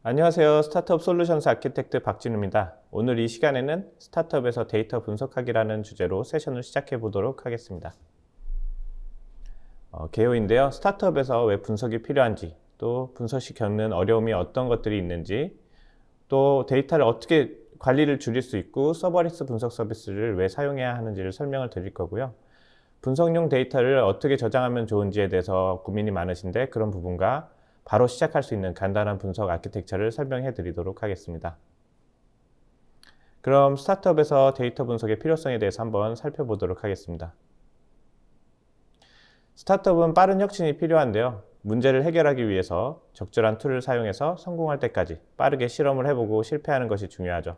안녕하세요. 스타트업 솔루션스 아키텍트 박진우입니다. 오늘 이 시간에는 스타트업에서 데이터 분석하기라는 주제로 세션을 시작해 보도록 하겠습니다. 개요인데요. 스타트업에서 왜 분석이 필요한지, 또 분석 시 겪는 어려움이 어떤 것들이 있는지, 또 데이터를 어떻게 관리를 줄일 수 있고 서버리스 분석 서비스를 왜 사용해야 하는지를 설명을 드릴 거고요. 분석용 데이터를 어떻게 저장하면 좋은지에 대해서 고민이 많으신데 그런 부분과 바로 시작할 수 있는 간단한 분석 아키텍처를 설명해 드리도록 하겠습니다. 그럼 스타트업에서 데이터 분석의 필요성에 대해서 한번 살펴보도록 하겠습니다. 스타트업은 빠른 혁신이 필요한데요. 문제를 해결하기 위해서 적절한 툴을 사용해서 성공할 때까지 빠르게 실험을 해보고 실패하는 것이 중요하죠.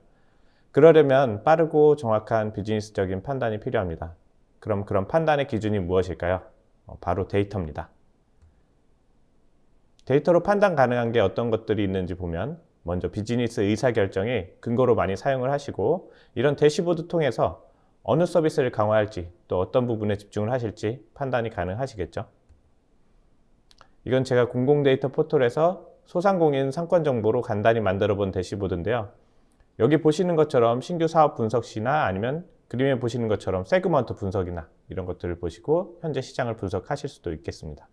그러려면 빠르고 정확한 비즈니스적인 판단이 필요합니다. 그럼 그런 판단의 기준이 무엇일까요? 바로 데이터입니다. 데이터로 판단 가능한 게 어떤 것들이 있는지 보면 먼저 비즈니스 의사결정에 근거로 많이 사용을 하시고 이런 대시보드 통해서 어느 서비스를 강화할지 또 어떤 부분에 집중을 하실지 판단이 가능하시겠죠. 이건 제가 공공데이터 포털에서 소상공인 상권 정보로 간단히 만들어 본 대시보드인데요. 여기 보시는 것처럼 신규 사업 분석 시나 아니면 그림에 보시는 것처럼 세그먼트 분석이나 이런 것들을 보시고 현재 시장을 분석하실 수도 있겠습니다.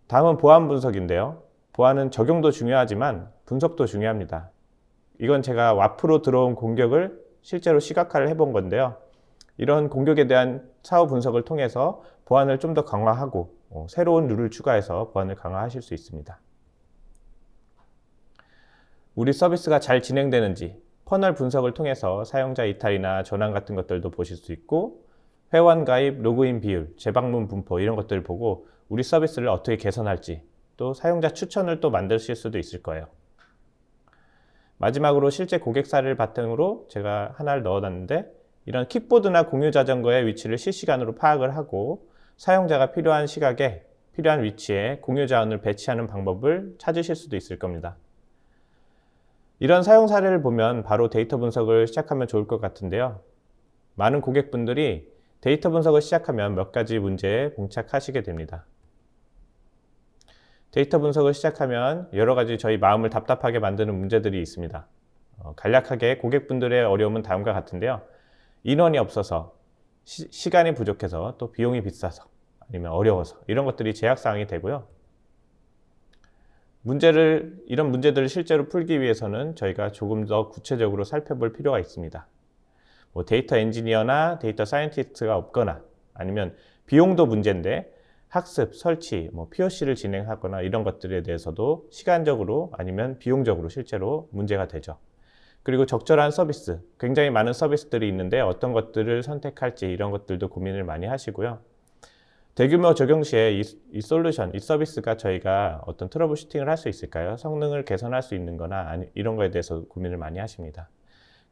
다음은 보안 분석인데요. 보안은 적용도 중요하지만 분석도 중요합니다. 이건 제가 와프로 들어온 공격을 실제로 시각화를 해본 건데요. 이런 공격에 대한 사후 분석을 통해서 보안을 좀 더 강화하고 새로운 룰을 추가해서 보안을 강화하실 수 있습니다. 우리 서비스가 잘 진행되는지 퍼널 분석을 통해서 사용자 이탈이나 전환 같은 것들도 보실 수 있고 회원 가입, 로그인 비율, 재방문 분포 이런 것들을 보고 우리 서비스를 어떻게 개선할지 또 사용자 추천을 또 만드실 수도 있을 거예요. 마지막으로 실제 고객 사례를 바탕으로 제가 하나를 넣어놨는데 이런 킥보드나 공유 자전거의 위치를 실시간으로 파악을 하고 사용자가 필요한 시각에 필요한 위치에 공유 자원을 배치하는 방법을 찾으실 수도 있을 겁니다. 이런 사용 사례를 보면 바로 데이터 분석을 시작하면 좋을 것 같은데요. 많은 고객분들이 데이터 분석을 시작하면 몇 가지 문제에 봉착하시게 됩니다. 데이터 분석을 시작하면 여러 가지 저희 마음을 답답하게 만드는 문제들이 있습니다. 간략하게 고객분들의 어려움은 다음과 같은데요. 인원이 없어서, 시간이 부족해서, 또 비용이 비싸서, 아니면 어려워서 이런 것들이 제약사항이 되고요. 이런 문제들을 실제로 풀기 위해서는 저희가 조금 더 구체적으로 살펴볼 필요가 있습니다. 데이터 엔지니어나 데이터 사이언티스트가 없거나 아니면 비용도 문제인데 학습, 설치, POC를 진행하거나 이런 것들에 대해서도 시간적으로 아니면 비용적으로 실제로 문제가 되죠. 그리고 적절한 서비스, 굉장히 많은 서비스들이 있는데 어떤 것들을 선택할지 이런 것들도 고민을 많이 하시고요. 대규모 적용 시에 이 솔루션, 이 서비스가 저희가 어떤 트러블 슈팅을 할 수 있을까요? 성능을 개선할 수 있는 거나 이런 거에 대해서 고민을 많이 하십니다.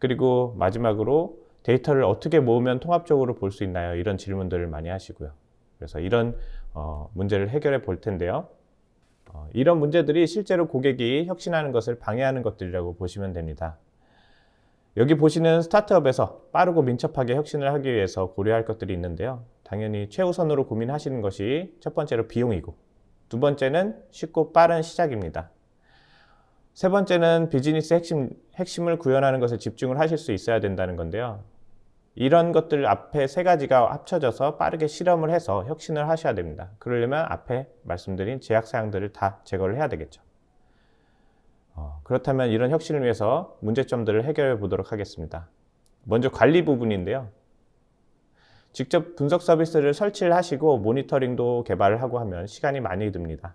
그리고 마지막으로 데이터를 어떻게 모으면 통합적으로 볼 수 있나요? 이런 질문들을 많이 하시고요. 그래서 이런 문제를 해결해 볼 텐데요. 이런 문제들이 실제로 고객이 혁신하는 것을 방해하는 것들이라고 보시면 됩니다. 여기 보시는 스타트업에서 빠르고 민첩하게 혁신을 하기 위해서 고려할 것들이 있는데요. 당연히 최우선으로 고민하시는 것이 첫 번째로 비용이고 두 번째는 쉽고 빠른 시작입니다. 세 번째는 비즈니스 핵심을 구현하는 것에 집중을 하실 수 있어야 된다는 건데요. 이런 것들 앞에 세 가지가 합쳐져서 빠르게 실험을 해서 혁신을 하셔야 됩니다. 그러려면 앞에 말씀드린 제약사항들을 다 제거를 해야 되겠죠. 그렇다면 이런 혁신을 위해서 문제점들을 해결해 보도록 하겠습니다. 먼저 관리 부분인데요. 직접 분석 서비스를 설치를 하시고 모니터링도 개발을 하고 하면 시간이 많이 듭니다.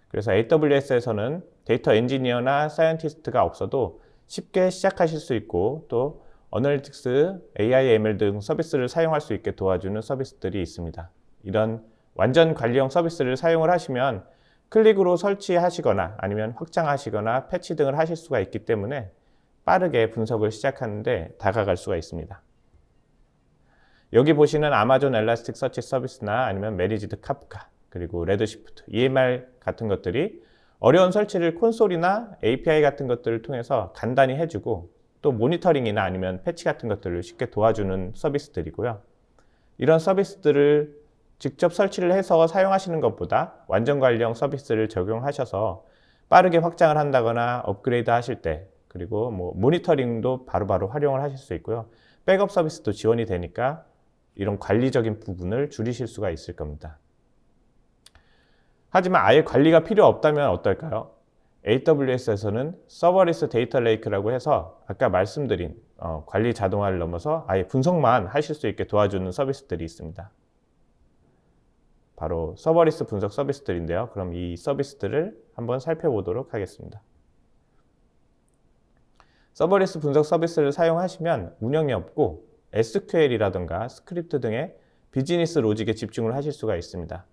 그래서 AWS에서는 데이터 엔지니어나 사이언티스트가 없어도 쉽게 시작하실 수 있고 또 어널리틱스, AI, ML 등 서비스를 사용할 수 있게 도와주는 서비스들이 있습니다. 이런 완전 관리형 서비스를 사용을 하시면 클릭으로 설치하시거나 아니면 확장하시거나 패치 등을 하실 수가 있기 때문에 빠르게 분석을 시작하는데 다가갈 수가 있습니다. 여기 보시는 아마존 엘라스틱 서치 서비스나 아니면 매니지드 카프카 그리고 레드시프트, EMR 같은 것들이 어려운 설치를 콘솔이나 API 같은 것들을 통해서 간단히 해주고 또 모니터링이나 아니면 패치 같은 것들을 쉽게 도와주는 서비스들이고요. 이런 서비스들을 직접 설치를 해서 사용하시는 것보다 완전 관리형 서비스를 적용하셔서 빠르게 확장을 한다거나 업그레이드 하실 때, 그리고 뭐 모니터링도 바로바로 활용을 하실 수 있고요. 백업 서비스도 지원이 되니까 이런 관리적인 부분을 줄이실 수가 있을 겁니다. 하지만 아예 관리가 필요 없다면 어떨까요? AWS에서는 서버리스 데이터 레이크라고 해서 아까 말씀드린 관리 자동화를 넘어서 아예 분석만 하실 수 있게 도와주는 서비스들이 있습니다. 바로 서버리스 분석 서비스들인데요. 그럼 이 서비스들을 한번 살펴보도록 하겠습니다. 서버리스 분석 서비스를 사용하시면 운영이 없고 SQL이라든가 스크립트 등의 비즈니스 로직에 집중을 하실 수가 있습니다.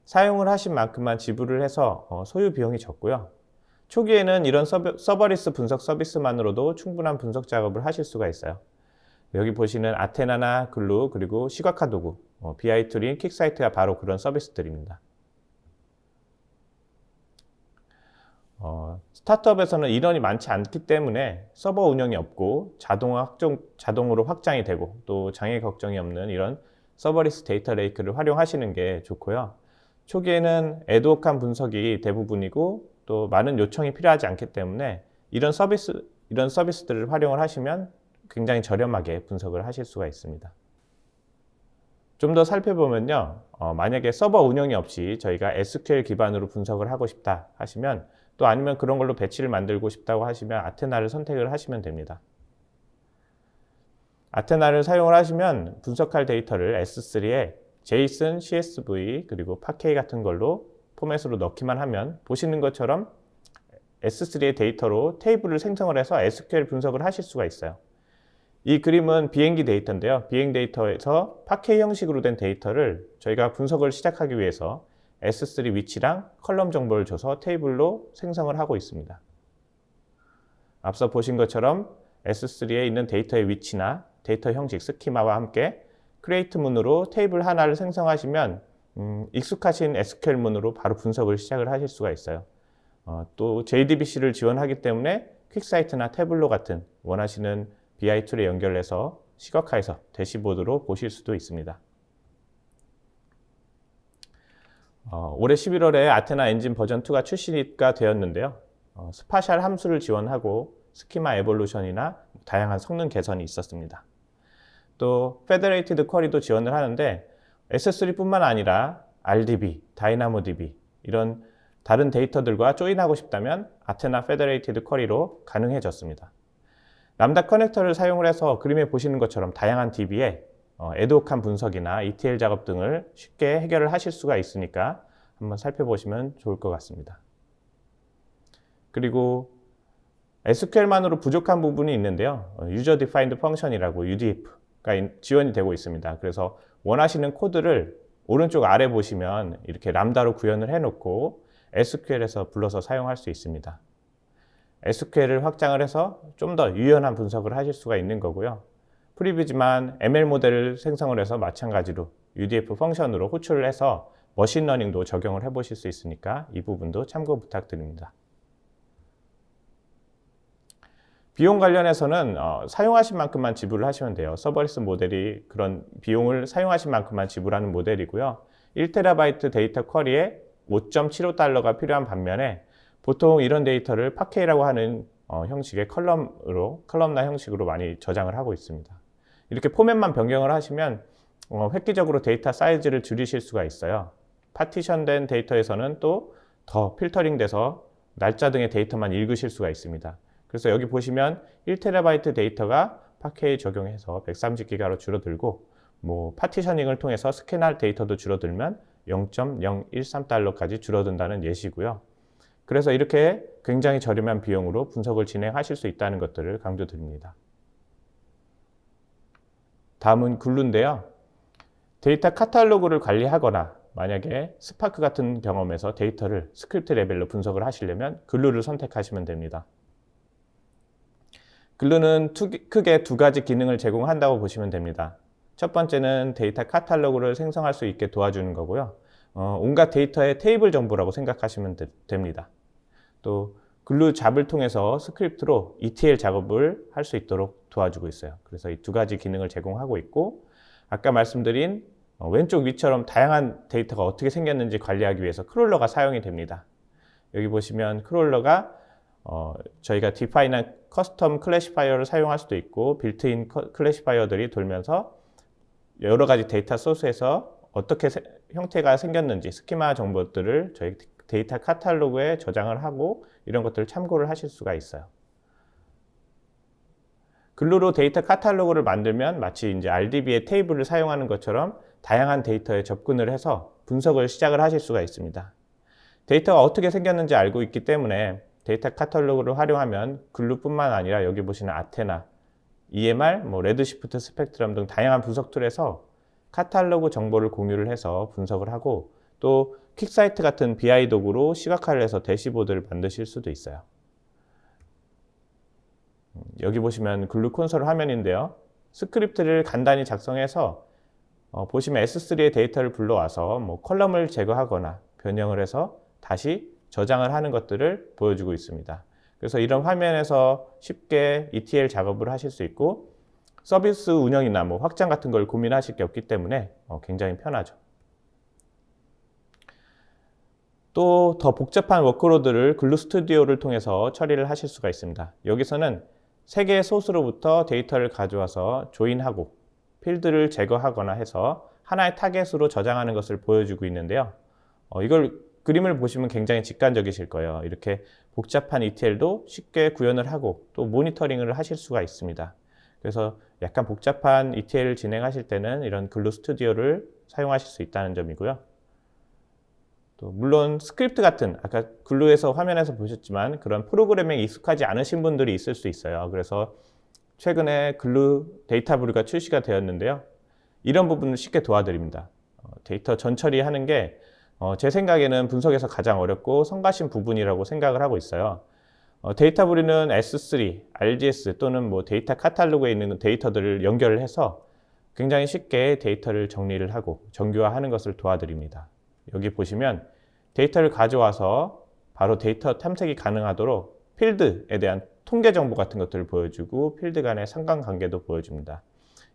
사용을 하신 만큼만 지불을 해서 소요 비용이 적고요. 초기에는 이런 서버리스 분석 서비스만으로도 충분한 분석 작업을 하실 수가 있어요. 여기 보시는 아테나나 글루, 그리고 시각화 도구, BI 툴인 킥사이트가 바로 그런 서비스들입니다. 스타트업에서는 인원이 많지 않기 때문에 서버 운영이 없고 자동으로 확장이 되고 또 장애 걱정이 없는 이런 서버리스 데이터 레이크를 활용하시는 게 좋고요. 초기에는 애드호크한 분석이 대부분이고 또 많은 요청이 필요하지 않기 때문에 이런 서비스들을 활용을 하시면 굉장히 저렴하게 분석을 하실 수가 있습니다. 좀 더 살펴보면요. 만약에 서버 운영이 없이 저희가 SQL 기반으로 분석을 하고 싶다 하시면 또 아니면 그런 걸로 배치를 만들고 싶다고 하시면 아테나를 선택을 하시면 됩니다. 아테나를 사용을 하시면 분석할 데이터를 S3에 JSON, CSV, 그리고 파케이 같은 걸로 포맷으로 넣기만 하면 보시는 것처럼 S3의 데이터로 테이블을 생성을 해서 SQL 분석을 하실 수가 있어요. 이 그림은 비행기 데이터인데요. 비행 데이터에서 파케이 형식으로 된 데이터를 저희가 분석을 시작하기 위해서 S3 위치랑 컬럼 정보를 줘서 테이블로 생성을 하고 있습니다. 앞서 보신 것처럼 S3에 있는 데이터의 위치나 데이터 형식, 스키마와 함께 크리에이트 문으로 테이블 하나를 생성하시면 익숙하신 SQL 문으로 바로 분석을 시작을 하실 수가 있어요. 또 JDBC를 지원하기 때문에 퀵사이트나 태블로 같은 원하시는 BI 툴에 연결해서 시각화해서 대시보드로 보실 수도 있습니다. 올해 11월에 아테나 엔진 버전 2가 출시가 되었는데요. 스파셜 함수를 지원하고 스키마 에볼루션이나 다양한 성능 개선이 있었습니다. 또 페더레이티드 쿼리도 지원을 하는데 S3뿐만 아니라 RDB, 다이나모DB 이런 다른 데이터들과 조인하고 싶다면 아테나 페더레이티드 쿼리로 가능해졌습니다. 람다 커넥터를 사용을 해서 그림에 보시는 것처럼 다양한 DB에 애드호크한 분석이나 ETL 작업 등을 쉽게 해결을 하실 수가 있으니까 한번 살펴보시면 좋을 것 같습니다. 그리고 SQL만으로 부족한 부분이 있는데요. User Defined Function이라고 UDF가 지원이 되고 있습니다. 그래서 원하시는 코드를 오른쪽 아래 보시면 이렇게 람다로 구현을 해놓고 SQL에서 불러서 사용할 수 있습니다. SQL을 확장을 해서 좀 더 유연한 분석을 하실 수가 있는 거고요. 프리뷰지만 ML 모델을 생성을 해서 마찬가지로 UDF 펑션으로 호출을 해서 머신러닝도 적용을 해보실 수 있으니까 이 부분도 참고 부탁드립니다. 비용 관련해서는 사용하신 만큼만 지불을 하시면 돼요. 서버리스 모델이 그런 비용을 사용하신 만큼만 지불하는 모델이고요. 1TB 데이터 쿼리에 5.75달러가 필요한 반면에 보통 이런 데이터를 파케이라고 하는 형식의 컬럼나 형식으로 많이 저장을 하고 있습니다. 이렇게 포맷만 변경을 하시면 획기적으로 데이터 사이즈를 줄이실 수가 있어요. 파티션된 데이터에서는 또 더 필터링 돼서 날짜 등의 데이터만 읽으실 수가 있습니다. 그래서 여기 보시면 1TB 데이터가 파케이 적용해서 130기가로 줄어들고 파티셔닝을 통해서 스캔할 데이터도 줄어들면 0.013달러까지 줄어든다는 예시고요. 그래서 이렇게 굉장히 저렴한 비용으로 분석을 진행하실 수 있다는 것들을 강조드립니다. 다음은 글루인데요. 데이터 카탈로그를 관리하거나 만약에 스파크 같은 경험에서 데이터를 스크립트 레벨로 분석을 하시려면 글루를 선택하시면 됩니다. 글루는 크게 두 가지 기능을 제공한다고 보시면 됩니다. 첫 번째는 데이터 카탈로그를 생성할 수 있게 도와주는 거고요. 온갖 데이터의 테이블 정보라고 생각하시면 됩니다. 또 글루 잡을 통해서 스크립트로 ETL 작업을 할 수 있도록 도와주고 있어요. 그래서 이 두 가지 기능을 제공하고 있고 아까 말씀드린 왼쪽 위처럼 다양한 데이터가 어떻게 생겼는지 관리하기 위해서 크롤러가 사용이 됩니다. 여기 보시면 크롤러가 저희가 디파인한 커스텀 클래시파이어를 사용할 수도 있고 빌트인 클래시파이어들이 돌면서 여러 가지 데이터 소스에서 어떻게 형태가 생겼는지 스키마 정보들을 저희 데이터 카탈로그에 저장을 하고 이런 것들을 참고를 하실 수가 있어요. 글루로 데이터 카탈로그를 만들면 마치 이제 RDB의 테이블을 사용하는 것처럼 다양한 데이터에 접근을 해서 분석을 시작을 하실 수가 있습니다. 데이터가 어떻게 생겼는지 알고 있기 때문에 데이터 카탈로그를 활용하면 글루뿐만 아니라 여기 보시는 아테나, EMR, 레드시프트, 스펙트럼 등 다양한 분석 툴에서 카탈로그 정보를 공유를 해서 분석을 하고 또 퀵사이트 같은 BI 도구로 시각화를 해서 대시보드를 만드실 수도 있어요. 여기 보시면 글루 콘솔 화면인데요. 스크립트를 간단히 작성해서 보시면 S3의 데이터를 불러와서 컬럼을 제거하거나 변형을 해서 다시 저장을 하는 것들을 보여주고 있습니다. 그래서 이런 화면에서 쉽게 ETL 작업을 하실 수 있고 서비스 운영이나 확장 같은 걸 고민하실 게 없기 때문에 굉장히 편하죠. 또 더 복잡한 워크로드를 글루 스튜디오를 통해서 처리를 하실 수가 있습니다. 여기서는 3개의 소스로부터 데이터를 가져와서 조인하고 필드를 제거하거나 해서 하나의 타겟으로 저장하는 것을 보여주고 있는데요. 이걸 그림을 보시면 굉장히 직관적이실 거예요. 이렇게 복잡한 ETL도 쉽게 구현을 하고 또 모니터링을 하실 수가 있습니다. 그래서 약간 복잡한 ETL을 진행하실 때는 이런 글루 스튜디오를 사용하실 수 있다는 점이고요. 또 물론 스크립트 같은 아까 글루에서 화면에서 보셨지만 그런 프로그래밍에 익숙하지 않으신 분들이 있을 수 있어요. 그래서 최근에 글루 데이터브리가 출시가 되었는데요. 이런 부분을 쉽게 도와드립니다. 데이터 전처리하는 게 제 생각에는 분석에서 가장 어렵고 성가신 부분이라고 생각을 하고 있어요. 데이터브리는 S3, RDS 또는 데이터 카탈로그에 있는 데이터들을 연결을 해서 굉장히 쉽게 데이터를 정리를 하고 정교화하는 것을 도와드립니다. 여기 보시면 데이터를 가져와서 바로 데이터 탐색이 가능하도록 필드에 대한 통계 정보 같은 것들을 보여주고 필드 간의 상관관계도 보여줍니다.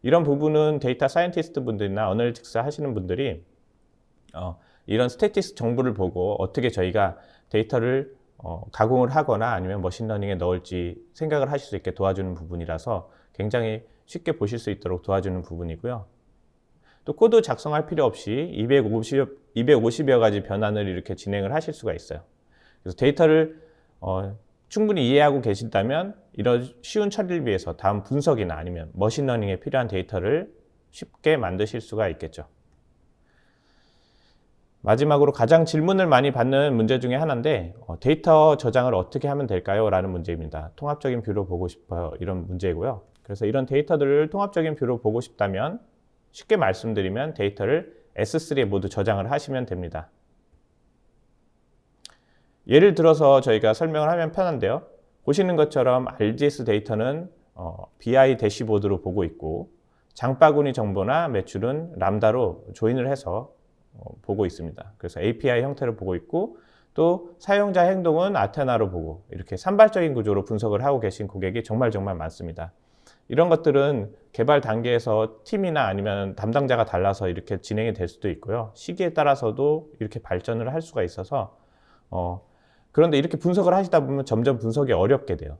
이런 부분은 데이터 사이언티스트 분들이나 어널리틱스 하시는 분들이 이런 스태티스틱 정보를 보고 어떻게 저희가 데이터를 가공을 하거나 아니면 머신러닝에 넣을지 생각을 하실 수 있게 도와주는 부분이라서 굉장히 쉽게 보실 수 있도록 도와주는 부분이고요. 또 코드 작성할 필요 없이 250여 가지 변환을 이렇게 진행을 하실 수가 있어요. 그래서 데이터를 충분히 이해하고 계신다면 이런 쉬운 처리를 위해서 다음 분석이나 아니면 머신러닝에 필요한 데이터를 쉽게 만드실 수가 있겠죠. 마지막으로 가장 질문을 많이 받는 문제 중에 하나인데 데이터 저장을 어떻게 하면 될까요? 라는 문제입니다. 통합적인 뷰로 보고 싶어요. 이런 문제이고요. 그래서 이런 데이터들을 통합적인 뷰로 보고 싶다면 쉽게 말씀드리면 데이터를 S3에 모두 저장을 하시면 됩니다. 예를 들어서 저희가 설명을 하면 편한데요. 보시는 것처럼 RDS 데이터는 BI 대시보드로 보고 있고 장바구니 정보나 매출은 람다로 조인을 해서 보고 있습니다. 그래서 API 형태로 보고 있고 또 사용자 행동은 아테나로 보고 이렇게 산발적인 구조로 분석을 하고 계신 고객이 정말 많습니다. 이런 것들은 개발 단계에서 팀이나 아니면 담당자가 달라서 이렇게 진행이 될 수도 있고요. 시기에 따라서도 이렇게 발전을 할 수가 있어서 그런데 이렇게 분석을 하시다 보면 점점 분석이 어렵게 돼요.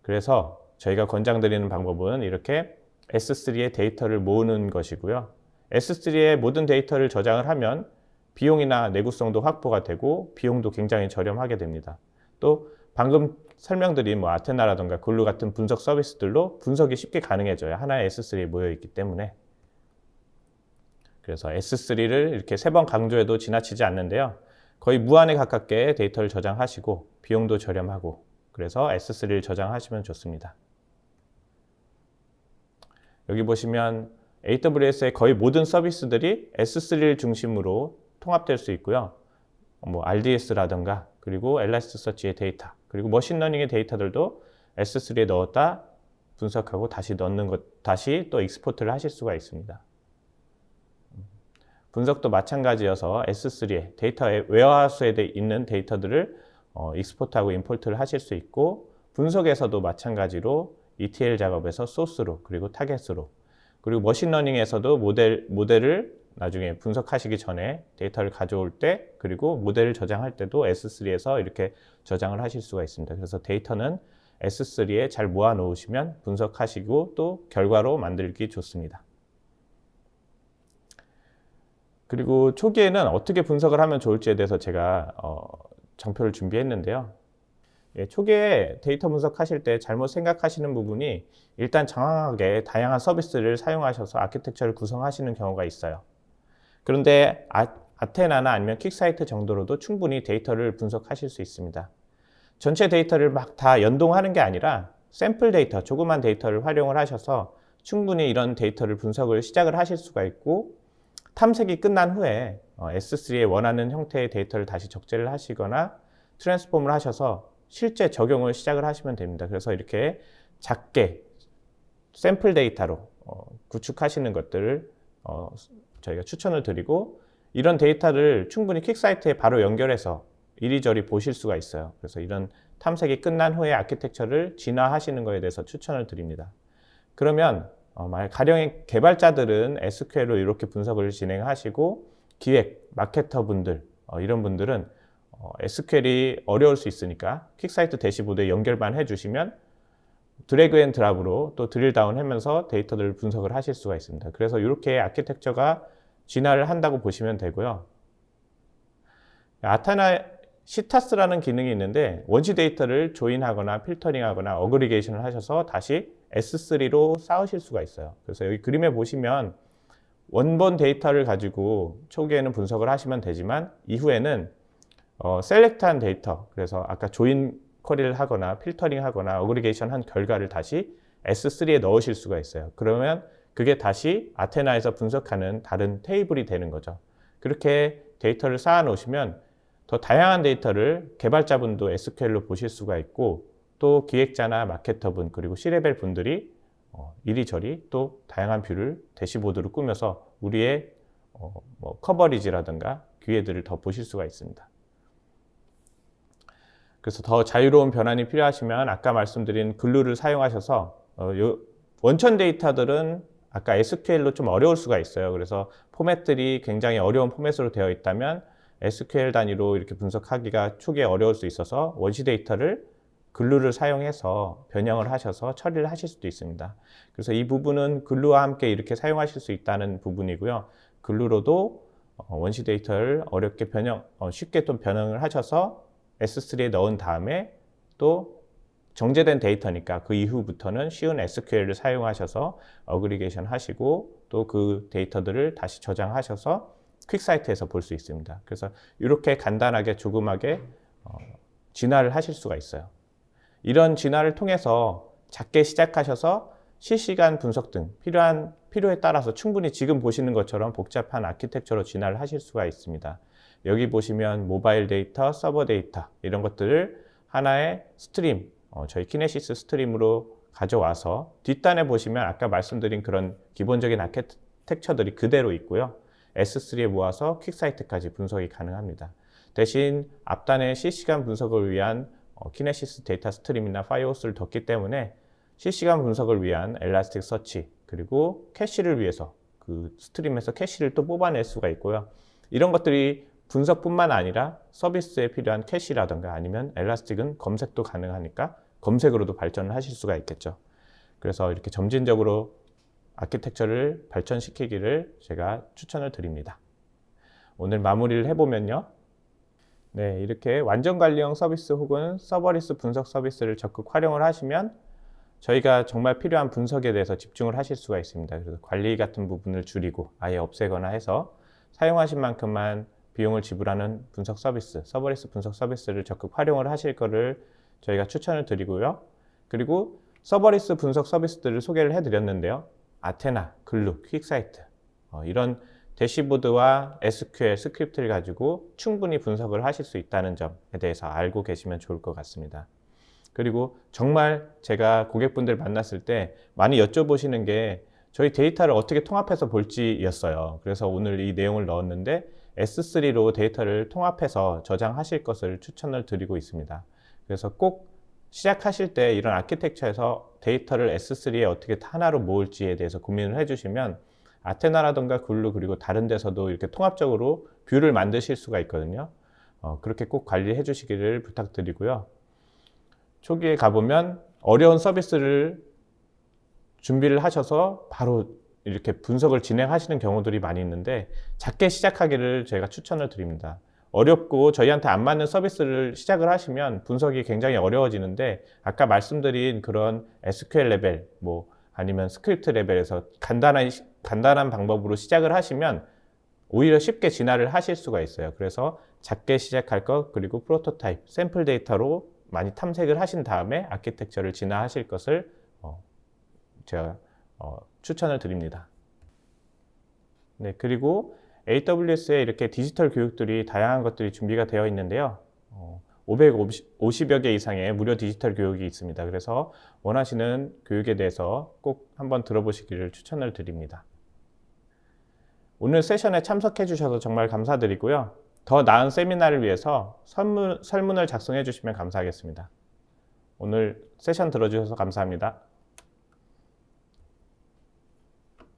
그래서 저희가 권장드리는 방법은 이렇게 S3의 데이터를 모으는 것이고요. S3에 모든 데이터를 저장을 하면 비용이나 내구성도 확보가 되고 비용도 굉장히 저렴하게 됩니다. 또 방금 설명드린 아테나라든가 글루 같은 분석 서비스들로 분석이 쉽게 가능해져요. 하나의 S3에 모여있기 때문에. 그래서 S3를 이렇게 3번 강조해도 지나치지 않는데요. 거의 무한에 가깝게 데이터를 저장하시고 비용도 저렴하고 그래서 S3를 저장하시면 좋습니다. 여기 보시면 AWS의 거의 모든 서비스들이 S3를 중심으로 통합될 수 있고요. RDS라든가 그리고 엘라스티서치의 데이터 그리고 머신러닝의 데이터들도 S3에 넣었다 분석하고 다시 넣는 것 다시 또 익스포트를 하실 수가 있습니다. 분석도 마찬가지여서 S3에 데이터 웨어하우스에 있는 데이터들을 익스포트하고 임포트를 하실 수 있고 분석에서도 마찬가지로 ETL 작업에서 소스로 그리고 타겟으로 그리고 머신러닝에서도 모델을 나중에 분석하시기 전에 데이터를 가져올 때 그리고 모델을 저장할 때도 S3에서 이렇게 저장을 하실 수가 있습니다. 그래서 데이터는 S3에 잘 모아 놓으시면 분석하시고 또 결과로 만들기 좋습니다. 그리고 초기에는 어떻게 분석을 하면 좋을지에 대해서 제가 정표를 준비했는데요. 초기에 데이터 분석하실 때 잘못 생각하시는 부분이 일단 정확하게 다양한 서비스를 사용하셔서 아키텍처를 구성하시는 경우가 있어요. 그런데 아테나나 아니면 퀵사이트 정도로도 충분히 데이터를 분석하실 수 있습니다. 전체 데이터를 막 다 연동하는 게 아니라 샘플 데이터, 조그만 데이터를 활용을 하셔서 충분히 이런 데이터를 분석을 시작을 하실 수가 있고 탐색이 끝난 후에 S3에 원하는 형태의 데이터를 다시 적재를 하시거나 트랜스폼을 하셔서 실제 적용을 시작을 하시면 됩니다. 그래서 이렇게 작게 샘플 데이터로 구축하시는 것들을 저희가 추천을 드리고 이런 데이터를 충분히 퀵사이트에 바로 연결해서 이리저리 보실 수가 있어요. 그래서 이런 탐색이 끝난 후에 아키텍처를 진화하시는 것에 대해서 추천을 드립니다. 그러면 만약 가령의 개발자들은 SQL로 이렇게 분석을 진행하시고 기획, 마케터 분들 이런 분들은 SQL이 어려울 수 있으니까 퀵사이트 대시보드에 연결만 해주시면 드래그 앤 드랍으로 또 드릴 다운 하면서 데이터들을 분석을 하실 수가 있습니다. 그래서 이렇게 아키텍처가 진화를 한다고 보시면 되고요. 아테나 시타스라는 기능이 있는데 원시 데이터를 조인하거나 필터링하거나 어그리게이션을 하셔서 다시 S3로 쌓으실 수가 있어요. 그래서 여기 그림에 보시면 원본 데이터를 가지고 초기에는 분석을 하시면 되지만 이후에는 셀렉트한 데이터, 그래서 아까 조인 쿼리를 하거나 필터링 하거나 어그리게이션 한 결과를 다시 S3에 넣으실 수가 있어요. 그러면 그게 다시 아테나에서 분석하는 다른 테이블이 되는 거죠. 그렇게 데이터를 쌓아 놓으시면 더 다양한 데이터를 개발자분도 SQL로 보실 수가 있고 또 기획자나 마케터분 그리고 C레벨 분들이 이리저리 또 다양한 뷰를 대시보드로 꾸며서 우리의 커버리지라든가 기회들을 더 보실 수가 있습니다. 그래서 더 자유로운 변환이 필요하시면 아까 말씀드린 글루를 사용하셔서 원천 데이터들은 아까 SQL로 좀 어려울 수가 있어요. 그래서 포맷들이 굉장히 어려운 포맷으로 되어 있다면 SQL 단위로 이렇게 분석하기가 초기에 어려울 수 있어서 원시 데이터를 글루를 사용해서 변형을 하셔서 처리를 하실 수도 있습니다. 그래서 이 부분은 글루와 함께 이렇게 사용하실 수 있다는 부분이고요. 글루로도 원시 데이터를 어렵게 쉽게 또 변형을 하셔서 S3에 넣은 다음에 또 정제된 데이터니까 그 이후부터는 쉬운 SQL을 사용하셔서 어그리게이션 하시고 또 그 데이터들을 다시 저장하셔서 퀵사이트에서 볼 수 있습니다. 그래서 이렇게 간단하게 조그맣게 진화를 하실 수가 있어요. 이런 진화를 통해서 작게 시작하셔서 실시간 분석 등 필요에 따라서 충분히 지금 보시는 것처럼 복잡한 아키텍처로 진화를 하실 수가 있습니다. 여기 보시면 모바일 데이터, 서버 데이터 이런 것들을 하나의 스트림, 저희 키네시스 스트림으로 가져와서 뒷단에 보시면 아까 말씀드린 그런 기본적인 아키텍처들이 그대로 있고요. S3에 모아서 퀵사이트까지 분석이 가능합니다. 대신 앞단에 실시간 분석을 위한 키네시스 데이터 스트림이나 파이오스를 뒀기 때문에 실시간 분석을 위한 엘라스틱 서치 그리고 캐시를 위해서 그 스트림에서 캐시를 또 뽑아낼 수가 있고요. 이런 것들이 분석뿐만 아니라 서비스에 필요한 캐시라든가 아니면 엘라스틱은 검색도 가능하니까 검색으로도 발전을 하실 수가 있겠죠. 그래서 이렇게 점진적으로 아키텍처를 발전시키기를 제가 추천을 드립니다. 오늘 마무리를 해보면요. 네, 이렇게 완전관리형 서비스 혹은 서버리스 분석 서비스를 적극 활용을 하시면 저희가 정말 필요한 분석에 대해서 집중을 하실 수가 있습니다. 그래서 관리 같은 부분을 줄이고 아예 없애거나 해서 사용하신 만큼만 비용을 지불하는 분석 서비스, 서버리스 분석 서비스를 적극 활용을 하실 거를 저희가 추천을 드리고요. 그리고 서버리스 분석 서비스들을 소개를 해드렸는데요. 아테나, 글루, 퀵사이트 이런 대시보드와 SQL 스크립트를 가지고 충분히 분석을 하실 수 있다는 점에 대해서 알고 계시면 좋을 것 같습니다. 그리고 정말 제가 고객분들 만났을 때 많이 여쭤보시는 게 저희 데이터를 어떻게 통합해서 볼지였어요. 그래서 오늘 이 내용을 넣었는데 S3로 데이터를 통합해서 저장하실 것을 추천을 드리고 있습니다. 그래서 꼭 시작하실 때 이런 아키텍처에서 데이터를 S3에 어떻게 하나로 모을지에 대해서 고민을 해주시면 아테나라던가 글루 그리고 다른 데서도 이렇게 통합적으로 뷰를 만드실 수가 있거든요. 그렇게 꼭 관리해 주시기를 부탁드리고요. 초기에 가보면 어려운 서비스를 준비를 하셔서 바로 이렇게 분석을 진행하시는 경우들이 많이 있는데 작게 시작하기를 저희가 추천을 드립니다. 어렵고 저희한테 안 맞는 서비스를 시작을 하시면 분석이 굉장히 어려워지는데 아까 말씀드린 그런 SQL 레벨 아니면 스크립트 레벨에서 간단한 방법으로 시작을 하시면 오히려 쉽게 진화를 하실 수가 있어요. 그래서 작게 시작할 것 그리고 프로토타입, 샘플 데이터로 많이 탐색을 하신 다음에 아키텍처를 진화하실 것을 제가 추천을 드립니다. 네, 그리고 AWS에 이렇게 디지털 교육들이 다양한 것들이 준비가 되어 있는데요. 550여 개 이상의 무료 디지털 교육이 있습니다. 그래서 원하시는 교육에 대해서 꼭 한번 들어보시기를 추천을 드립니다. 오늘 세션에 참석해 주셔서 정말 감사드리고요. 더 나은 세미나를 위해서 설문을 작성해 주시면 감사하겠습니다. 오늘 세션 들어주셔서 감사합니다.